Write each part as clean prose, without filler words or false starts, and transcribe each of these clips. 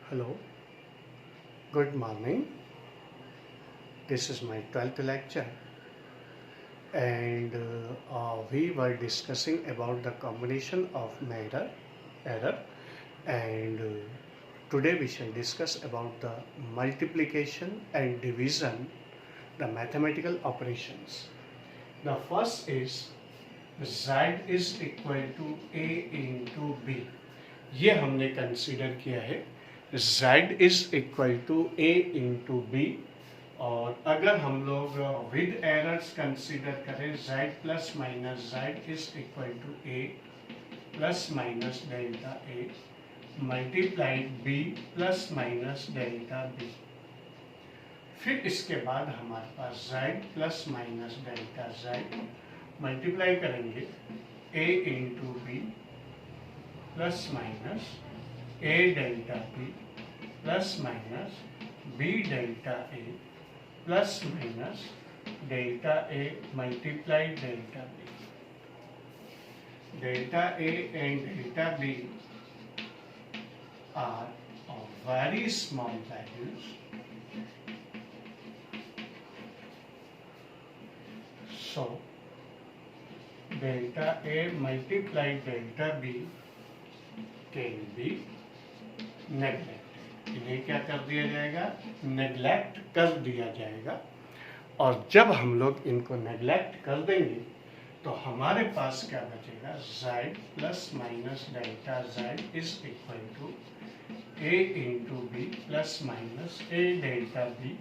Hello, good morning. This is my 12th lecture, and we were discussing about the combination of error, and today we shall discuss about the multiplication and division, the mathematical operations. The first is z is equal to a into b. ये हमने consider किया है z is equal to a into b, और अगर हम लोग with errors consider करें z plus minus z is equal to a plus minus delta a multiplied b plus minus delta b। फिर इसके बाद हमारे पास z plus minus delta z multiply करेंगे a into b plus minus a delta b plus minus b delta a plus minus delta a multiply delta b। Delta a and delta b are of very small values, so delta a multiply delta b can be neglected। इन्हें क्या कर दिया जाएगा? Neglect कर दिया जाएगा। और जब हम लोग इनको नेग्लेक्ट कर देंगे तो हमारे पास क्या बचेगा? z plus minus delta z is equal to a into b plus minus a delta b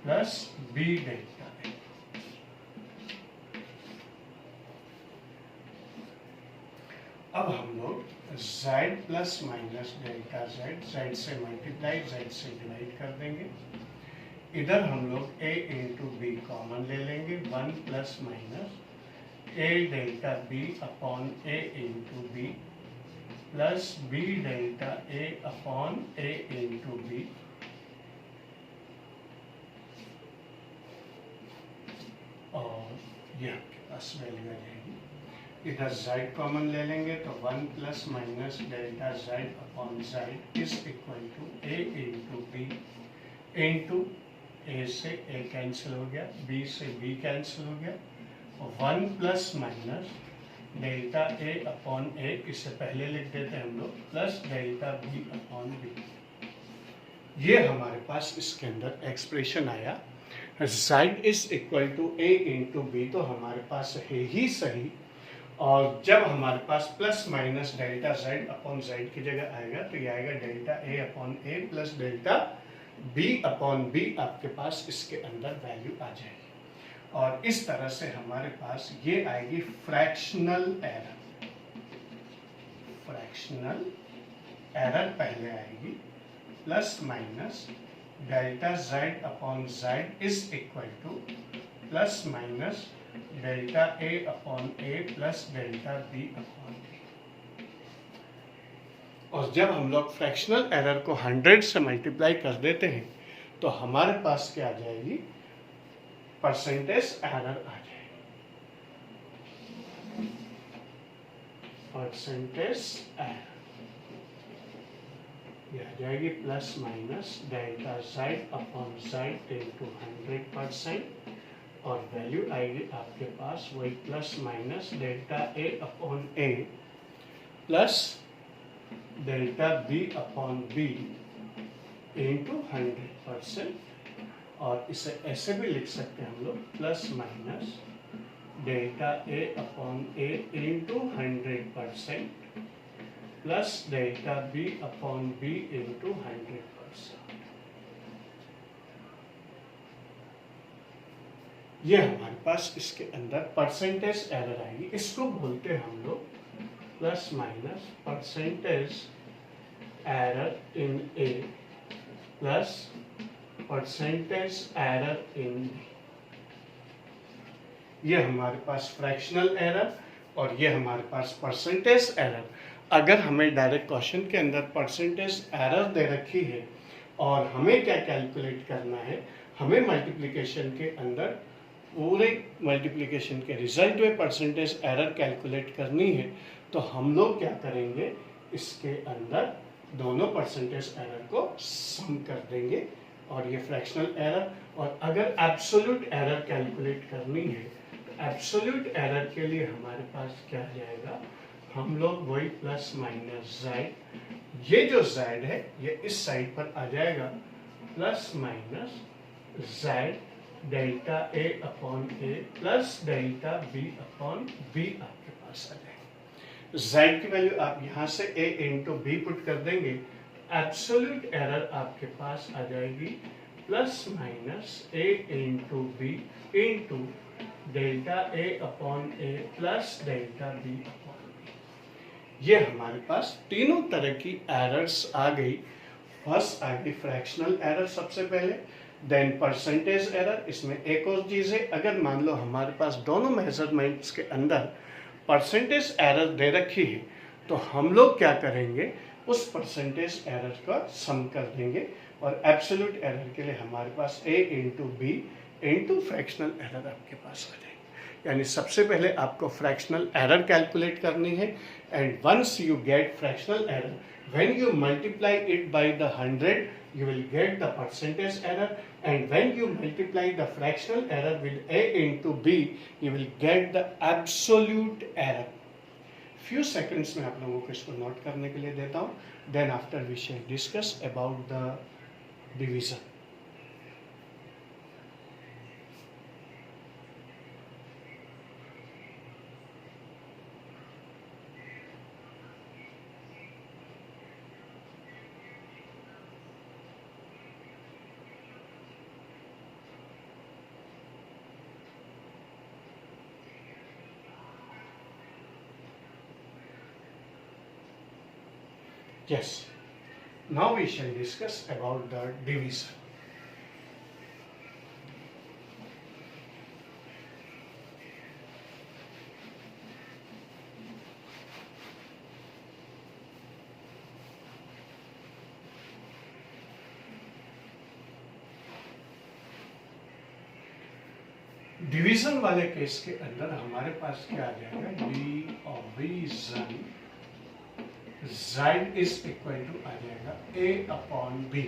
plus b delta a। अब हम लोग z plus minus delta z से मल्टीप्लाई z से डिवाइड कर देंगे। इधर हम लोग a इंटू बी कॉमन ले लेंगे, 1 plus minus a delta b upon a into b plus b delta a upon a into b और ये आपके पास वैल्यू आ जाएगी। इधर z कॉमन ले लेंगे तो 1 plus minus delta z upon z is equal to a into B into a से a cancel हो गया, b से b कैंसिल हो गया, और 1 plus minus delta a upon a, इससे पहले लिख देते हैं हम लोग, plus delta b upon b। ये हमारे पास इसके अंदर एक्सप्रेशन आया। z is equal to a into B तो हमारे पास है ही सही, और जब हमारे पास plus minus delta z upon z की जगह आएगा तो ये आएगा delta a upon a plus delta b upon b। आपके पास इसके अंदर वैल्यू आ जाएगी, और इस तरह से हमारे पास ये आएगी फ्रैक्शनल एरर। फ्रैक्शनल एरर पहले आएगी, plus minus delta z upon z is equal to plus minus delta a upon a plus delta b upon b। और जब हम लोग फ्रैक्शनल एरर को 100 से मल्टीप्लाई कर देते हैं तो हमारे पास क्या आ जाएगी? परसेंटेज एरर आ जाएगी। परसेंटेज एरर ये आ जाएगी plus minus delta z upon z into 100%, और वैल्यू आएगी आपके पास वही plus minus delta a upon a plus delta b upon b into 100%, और इसे ऐसे भी लिख सकते हैं हम लोग, plus minus delta a upon a into 100% plus delta b upon b into 100%। ये हमारे पास इसके अंदर परसेंटेज एरर आएगी। इसको बोलते हैं हम लोग plus minus percentage error in A plus percentage error in b. ये हमारे पास फ्रैक्शनल एरर और ये हमारे पास परसेंटेज एरर। अगर हमें डायरेक्ट क्वेश्चन के अंदर परसेंटेज एरर दे रखी है और हमें क्या कैलकुलेट करना है, हमें मल्टीप्लिकेशन के अंदर पूरे मल्टीप्लिकेशन के रिजल्ट में परसेंटेज एरर कैलकुलेट करनी है, तो हम लोग क्या करेंगे? इसके अंदर दोनों परसेंटेज एरर को सम कर देंगे और ये फ्रैक्शनल एरर। और अगर एब्सोल्यूट एरर कैलकुलेट करनी है तो एब्सोल्यूट एरर के लिए हमारे पास क्या आ जाएगा, हम लोग वही प्लस माइनस जेड, ये जो जेड है ये इस साइड पर आ जाएगा, प्लस माइनस जेड डेल्टा ए अपॉन ए plus delta B upon B आपके पास आ जाएगा। जेड की वैल्यू आप यहां से ए इंटू बी पुट कर देंगे, एब्सोल्यूट एरर आपके पास आ जाएगी plus minus A into B into delta A upon A plus delta B upon B. ये हमारे पास तीनों तरह की एरर्स आ गई। फर्स्ट आ गई फ्रैक्शनल एरर सबसे पहले, देन परसेंटेज एरर। इसमें एक और चीज है, अगर मान लो हमारे पास दोनों मेजरमेंट्स के अंदर परसेंटेज एरर दे रखी है तो हम लोग क्या करेंगे, उस परसेंटेज एरर का सम कर देंगे और एब्सोल्यूट एरर के लिए हमारे पास a into B into fractional error आपके पास आ जाएगी। यानी सबसे पहले आपको फ्रैक्शनल एरर कैलकुलेट करनी है, and once you get fractional error, when you multiply it by the 100 you will get the percentage error, and when you multiply the fractional error with a into b you will get the absolute error। few seconds में आप लोगों को इसको note करने के लिए देता हूँ, then after we shall discuss about the division। Yes, now we shall discuss about the division। Division वाले केस के अंदर हमारे पास क्या आ जाएगा, division z is equal to आ जाएगा a upon B.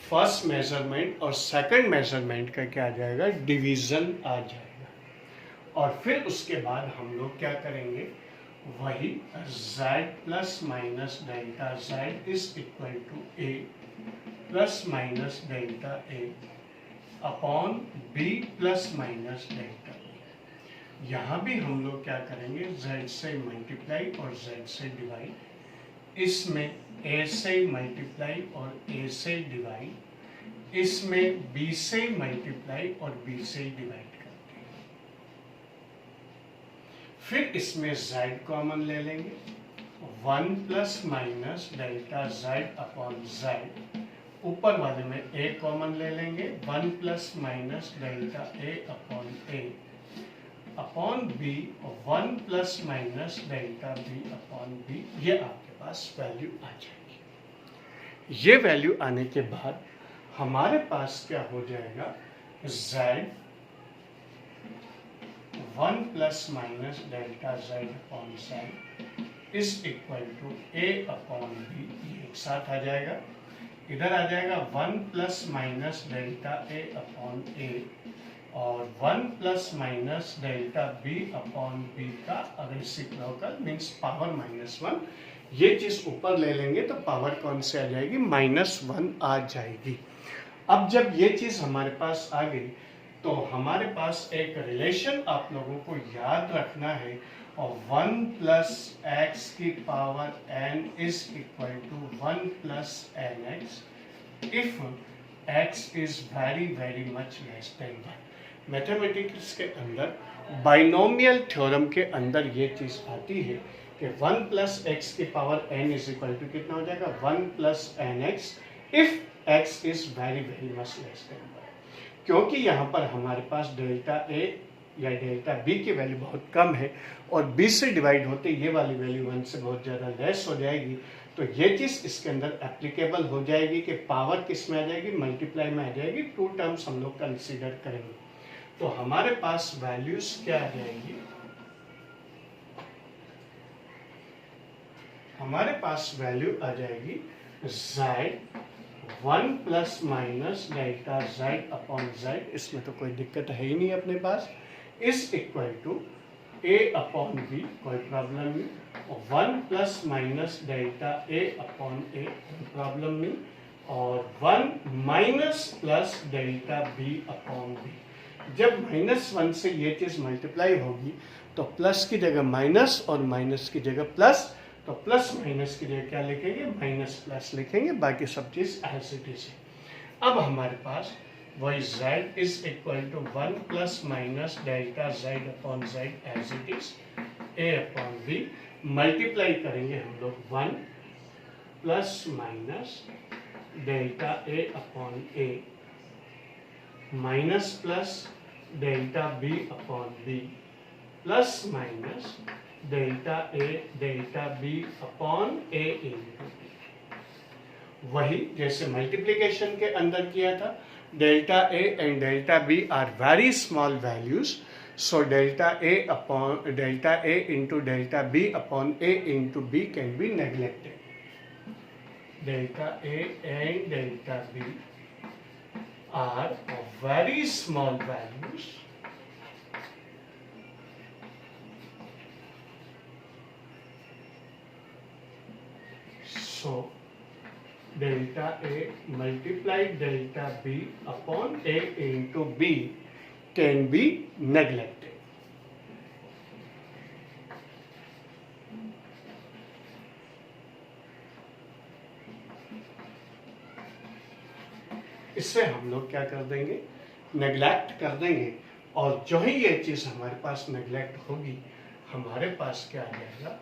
First measurement और सेकंड मेजरमेंट का क्या आ जाएगा, डिवीजन आ जाएगा। और फिर उसके बाद हम लोग क्या करेंगे, वही z plus minus delta z is equal to a plus minus delta a upon b plus minus delta b। यहाँ भी हम लोग क्या करेंगे, z से मल्टीप्लाई और z से डिवाइड, इसमें a से मल्टीप्लाई और a से डिवाइड, इसमें b से मल्टीप्लाई और b से डिवाइड करते हैं। फिर इसमें z कॉमन ले लेंगे, 1 plus minus delta z upon z, ऊपर वाले में a कॉमन ले लेंगे, 1 plus minus delta a upon a upon b, 1 plus minus delta b upon b। ये आपके पास वैल्यू आ जाएगी। ये वैल्यू आने के बाद हमारे पास क्या हो जाएगा, z 1 plus minus delta z upon z is equal to a upon b। ये एक साथ आ जाएगा, इधर आ जाएगा 1 plus minus delta a upon a और 1 plus minus delta b upon b का रेसिप्रोकल मीन्स पावर -1। ये चीज ऊपर ले लेंगे तो पावर कौन से आ जाएगी, -1 आ जाएगी। अब जब ये चीज हमारे पास आ गई तो हमारे पास एक रिलेशन आप लोगों को याद रखना है, और 1 प्लस एक्स की power n is equal to 1 plus n x if x is very very much less than 1। Mathematics के अंदर बाइनोमियल थ्योरम के अंदर ये चीज आती है कि 1 प्लस एक्स की power n is equal to कितना हो जाएगा, 1 plus n x if x is very very much less than 1। क्योंकि यहाँ पर हमारे पास डेल्टा a या डेल्टा b की वैल्यू बहुत कम है और b से डिवाइड होते ये वाली वैल्यू 1 से बहुत ज़्यादा लेस हो जाएगी, तो ये चीज़ इसके अंदर एप्लीकेबल हो जाएगी कि पावर किस में आ जाएगी, मल्टीप्लाई में आ जाएगी। 2 टर्म्स हम लोग कंसीडर करेंगे तो हमारे पास वैल्यूज क्या आ जाएगी, हमारे पास वैल्यू आ जाएगी z 1 plus minus delta z upon z, इसमें तो कोई दिक्कत है ही नहीं अपने पास, is equal to a upon b, कोई प्रॉब्लम नहीं, और 1 plus minus delta a upon a, कोई प्रॉब्लम नहीं, और 1 minus plus delta b upon b। जब -1 से ये चीज मल्टीप्लाई होगी तो प्लस की जगह माइनस और माइनस की जगह प्लस, तो प्लस माइनस की जगह क्या लिखेंगे, माइनस प्लस लिखेंगे, बाकी सब चीज एज इट इज है। अब हमारे पास वही z is equal to 1 plus minus delta z upon z as it is a upon b, multiply करेंगे हम लोग 1 plus minus delta a upon a minus plus delta b upon b plus minus delta b upon a into b। वही जैसे multiplication के अंदर किया था, delta a and delta b are very small values, so delta a into delta b upon a into b can be neglected. Delta a and delta b are of very small values, so delta A multiplied delta B upon A into B can be neglected. इससे हम लोग क्या कर देंगे, neglect कर देंगे, और जो ही ये चीज हमारे पास नेग्लेक्ट होगी, हमारे पास क्या आ जाएगा,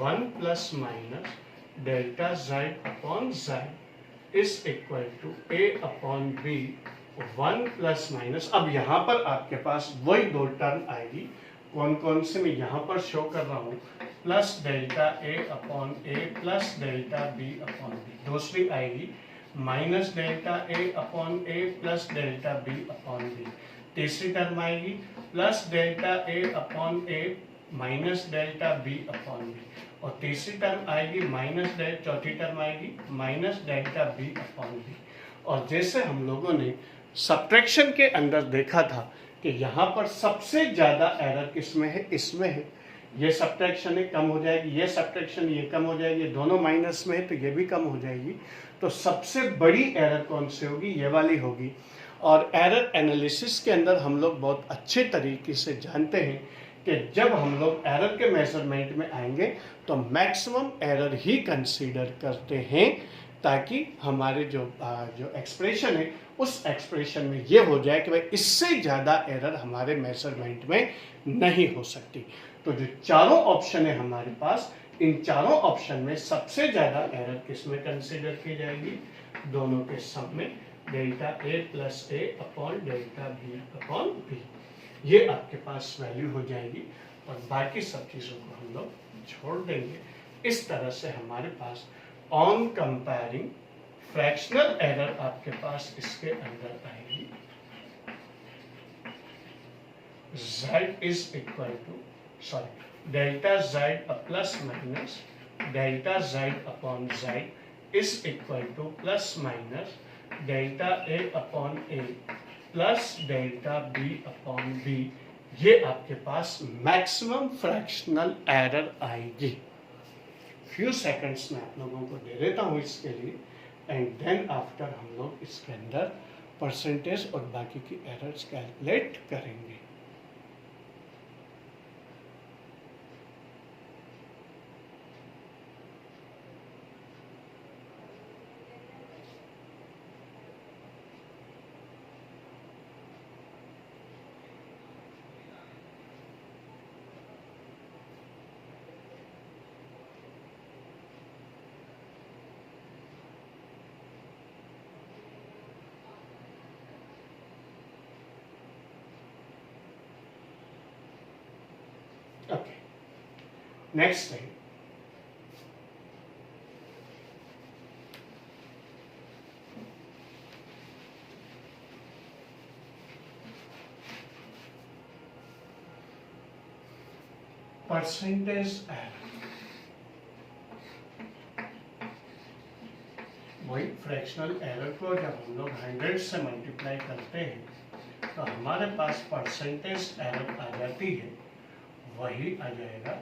1 plus minus delta z upon z is equal to a upon b, 1 plus minus. अब यहाँ पर आपके पास वही दो टर्म आएगी, कौन कौन से मैं यहाँ पर शो कर रहा हूँ, plus delta a upon a plus delta b upon b, दूसरी आएगी minus delta a upon a plus delta b upon b, तीसरी टर्म आएगी plus delta a upon a minus delta b upon b, और तीसरी term आएगी चौथी term आएगी minus delta b upon b। और जैसे हम लोगों ने सब्ट्रैक्शन के अंदर देखा था कि यहाँ पर सबसे ज्यादा एरर किसमें है, इसमें है, ये सब्ट्रैक्शन है कम हो जाएगी, ये सब्ट्रैक्शन ये कम हो जाएगी, दोनों माइनस में है तो ये भी कम हो जाएगी, तो सबसे बड़ी एरर कौन सी होगी, ये वाली होगी। और एरर एनालिसिस के अंदर हम लोग बहुत अच्छे तरीके से जानते हैं कि जब हम लोग एरर के मेजरमेंट में आएंगे तो मैक्सिमम एरर ही कंसीडर करते हैं, ताकि हमारे जो एक्सप्रेशन है उस एक्सप्रेशन में ये हो जाए कि भाई इससे ज़्यादा एरर हमारे मेजरमेंट में नहीं हो सकती। तो जो चारों ऑप्शन है हमारे पास, इन चारों ऑप्शन में सबसे ज़्यादा एरर किस में कंसीडर की जाएगी, दोनों के सम में, delta a plus a upon delta b upon b, ये आपके पास वैल्यू हो जाएगी, और बाकी सब चीज़ों को हम लोग छोड़ देंगे। इस तरह से हमारे पास ऑन कंपेयरिंग फ्रैक्शनल एरर आपके पास इसके अंदर आएगी, z is equal to delta z plus minus delta z upon z is equal to plus minus delta a upon a plus delta b upon b, ये आपके पास मैक्सिमम फ्रैक्शनल एरर आएगी। Few seconds में आप लोगों को दे देता हूँ इसके लिए, एंड देन आफ्टर हम लोग इसके अंदर परसेंटेज और बाकी की एरर्स कैलकुलेट करेंगे। Okay. Next thing. Percentage error. वही फ्रैक्शनल एरर को जब हम लोग 100 से मल्टीप्लाई करते हैं तो हमारे पास परसेंटेज एरर आ जाती है, वही आ जाएगा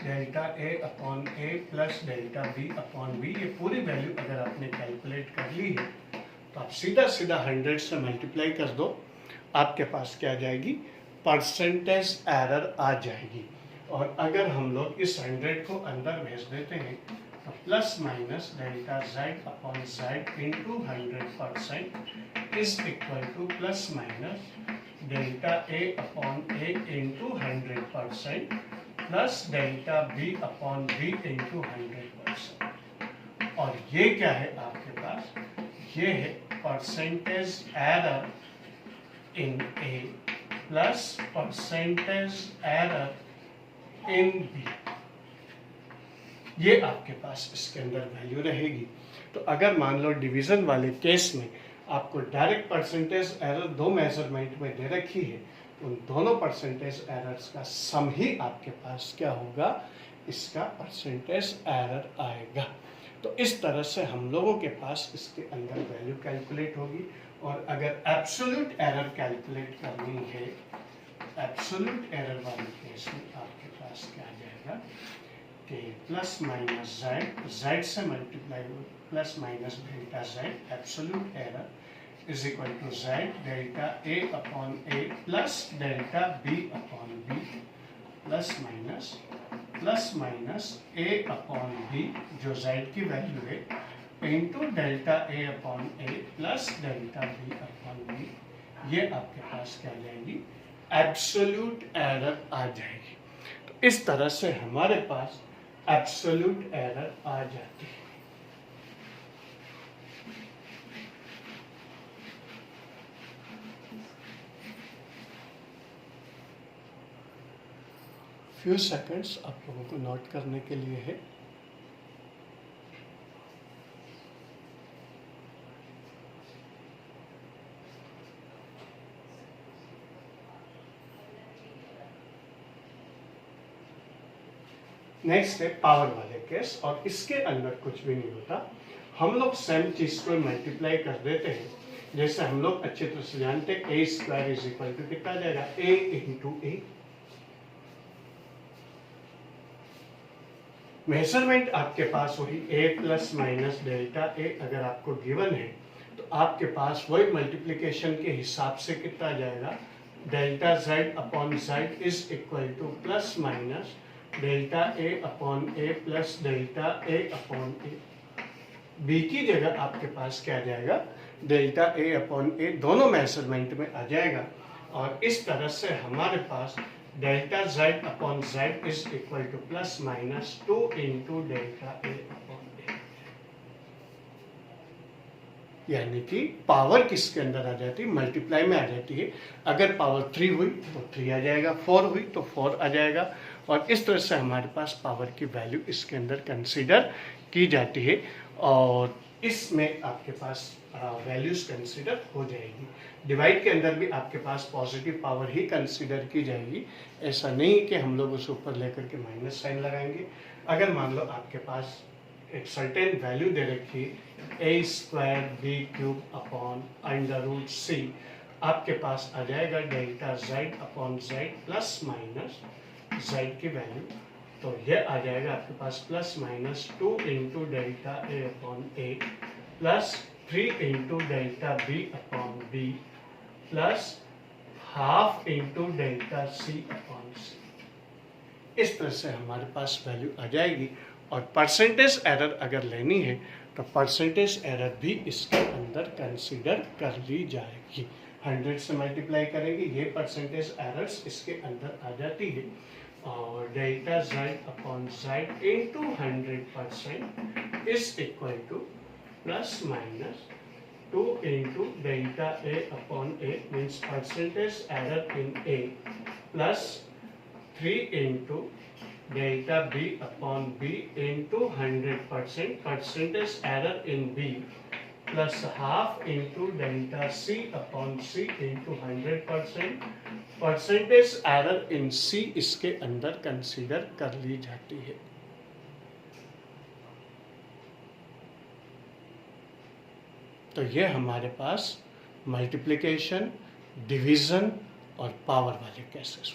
डेल्टा ए अपॉन ए plus delta B upon B. ये पूरी वैल्यू अगर आपने कैलकुलेट कर ली है तो आप सीधा सीधा 100 से मल्टीप्लाई कर दो, आपके पास क्या आ जाएगी, परसेंटेज एरर आ जाएगी। और अगर हम लोग इस 100 को अंदर भेज देते हैं तो plus minus delta Z upon Z into 100% is equal to plus minus delta A upon a into 100% plus delta B upon B into 100%। और ये क्या है आपके पास, ये है percentage error in A plus percentage error in b. ये आपके पास इसके अंदर वैल्यू रहेगी। तो अगर मान लो डिवीजन वाले केस में आपको डायरेक्ट परसेंटेज एरर दो मेजरमेंट में दे रखी है, उन दोनों परसेंटेज एरर्स का सम ही आपके पास क्या होगा, इसका परसेंटेज एरर आएगा। तो इस तरह से हम लोगों के पास इसके अंदर वैल्यू कैलकुलेट होगी। और अगर एब्सोल्यूट एरर कैलकुलेट करनी है, एब्सोल्यूट एरर वाले केस में आपके पास क्या आ जाएगा कि प्लस माइनस जेड, जेड से multiply plus minus delta Z absolute error is equal to Z delta A upon A plus delta B upon B plus minus A upon B जो Z की value है into delta ए upon ए plus delta B upon B. ये आपके पास क्या आ जाएगी, absolute error आ जाएगी। तो इस तरह से हमारे पास एब्सोल्यूट एरर आ जाती है। फ्यू सेकंड्स आप लोगों को नोट करने के लिए है। नेक्स्ट है पावर वाले केस, और इसके अंदर कुछ भी नहीं होता। हम लोग सेम चीज को मल्टीप्लाई कर देते हैं। जैसे हम लोग अच्छी तरह से जानते हैं ए स्क्वायर इज इक्वल टू कितना आ जाएगा, ए इंटू ए। मेजरमेंट आपके पास वही ए प्लस माइनस डेल्टा ए अगर आपको गिवन है तो आपके पास वही मल्टीप्लिकेशन के हिसाब से कितना आ जाएगा, delta Z upon Z is equal to plus minus delta A upon A plus delta A upon a. B की जगह आपके पास क्या आ जाएगा, डेल्टा ए अपॉन ए दोनों मेजरमेंट में आ जाएगा। और इस तरह से हमारे पास delta Z upon Z is equal to plus minus 2 into delta A upon A. यानी कि पावर किसके अंदर आ जाती है, मल्टीप्लाई में आ जाती है। अगर पावर 3 हुई तो 3 आ जाएगा, 4 हुई तो 4 आ जाएगा। और इस तरह से हमारे पास पावर की वैल्यू इसके अंदर कंसीडर की जाती है और इसमें आपके पास वैल्यूज कंसीडर हो जाएगी। डिवाइड के अंदर भी आपके पास पॉजिटिव पावर ही कंसीडर की जाएगी। ऐसा नहीं कि हम लोग उसे ऊपर लेकर के माइनस साइन लगाएंगे। अगर मान लो आपके पास एक सर्टेन वैल्यू दे रखी है A square B cube upon under root C, आपके पास आ जाएगा delta Z upon Z plus minus Z की वैल्यू। तो यह आ जाएगा आपके पास प्लस माइनस 2 इंटू डेल्टा ए अपॉन ए plus 3 into delta B upon B plus half into delta C upon C. इस तरह से हमारे पास वैल्यू आ जाएगी। और परसेंटेज एरर अगर लेनी है तो परसेंटेज एरर भी इसके अंदर कंसीडर कर ली जाएगी। 100 से मल्टीप्लाई करेंगे, ये परसेंटेज एरर्स इसके अंदर आ जाती है। और delta Z upon Z into 100% is equal to plus minus 2 into delta A upon A means percentage error in A plus 3 into delta B upon B into 100% percentage error in B plus half into delta C upon C into 100% percentage error in C इसके अंदर consider कर ली जाती है। तो ये हमारे पास multiplication, division और power वाले केसेस।